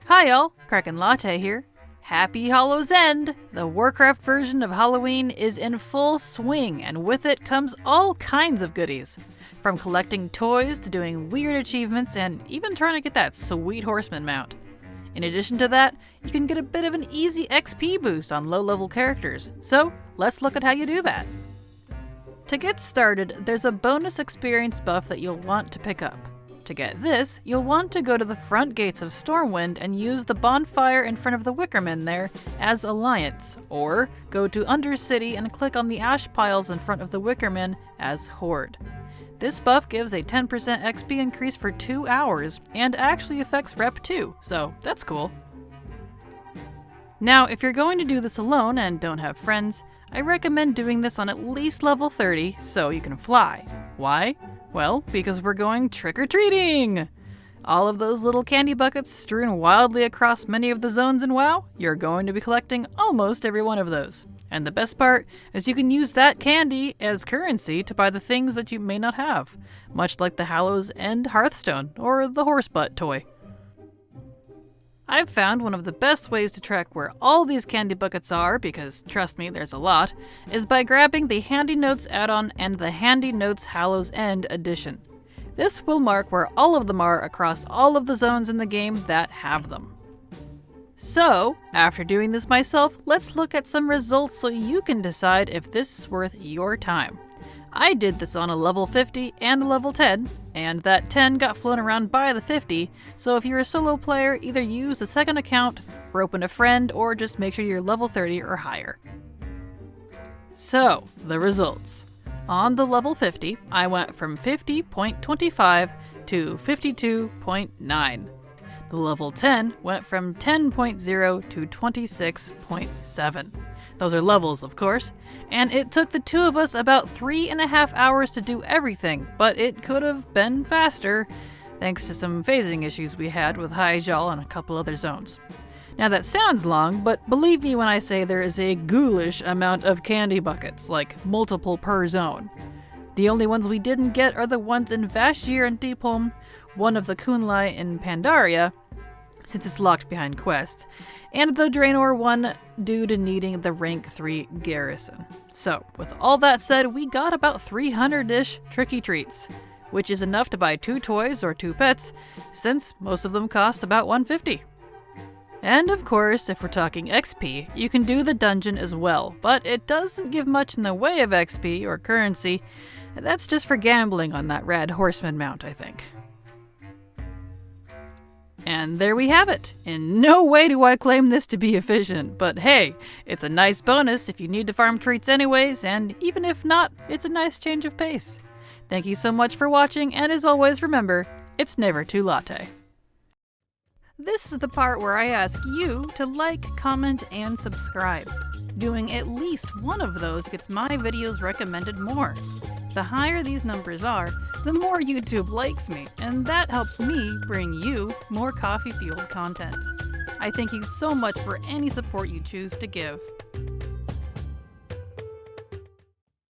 Hi y'all, Kraken Latte here. Happy Hallow's End! The Warcraft version of Halloween is in full swing, and with it comes all kinds of goodies. From collecting toys to doing weird achievements and even trying to get that sweet horseman mount. In addition to that, you can get a bit of an easy XP boost on low-level characters, so let's look at how you do that. To get started, there's a bonus experience buff that you'll want to pick up. To get this, you'll want to go to the front gates of Stormwind and use the bonfire in front of the Wickerman there as Alliance, or go to Undercity and click on the ash piles in front of the Wickerman as Horde. This buff gives a 10% XP increase for 2 hours, and actually affects Rep 2, so that's cool. Now, if you're going to do this alone and don't have friends, I recommend doing this on at least level 30 so you can fly. Why? Well, because we're going trick-or-treating! All of those little candy buckets strewn wildly across many of the zones in WoW, you're going to be collecting almost every one of those. And the best part is you can use that candy as currency to buy the things that you may not have, much like the Hallow's End Hearthstone or the Horsebutt toy. I've found one of the best ways to track where all these candy buckets are, because trust me, there's a lot, is by grabbing the Handy Notes add-on and the Handy Notes Hallow's End edition. This will mark where all of them are across all of the zones in the game that have them. So, after doing this myself, let's look at some results so you can decide if this is worth your time. I did this on a level 50 and a level 10, and that 10 got flown around by the 50, so if you're a solo player, either use a second account, rope in a friend, or just make sure you're level 30 or higher. So, the results. On the level 50, I went from 50.25 to 52.9. The level 10 went from 10.0 to 26.7. Those are levels, of course, and it took the two of us about 3.5 hours to do everything, but it could have been faster, thanks to some phasing issues we had with Hyjal and a couple other zones. Now that sounds long, but believe me when I say there is a ghoulish amount of candy buckets, like multiple per zone. The only ones we didn't get are the ones in Vashj'ir and Deepholm, one of the Kunlai in Pandaria, since it's locked behind quests, and the Draenor one due to needing the rank 3 garrison. So, with all that said, we got about 300-ish tricky treats, which is enough to buy 2 toys or 2 pets, since most of them cost about $150. And of course, if we're talking XP, you can do the dungeon as well, but it doesn't give much in the way of XP or currency. That's just for gambling on that rad horseman mount, I think. And there we have it. In no way do I claim this to be efficient, but hey, it's a nice bonus if you need to farm treats anyways, and even if not, it's a nice change of pace. Thank you so much for watching, and as always, remember, it's never too latte. This is the part where I ask you to like, comment, and subscribe. Doing at least one of those gets my videos recommended more. The higher these numbers are, the more YouTube likes me, and that helps me bring you more coffee-fueled content. I thank you so much for any support you choose to give.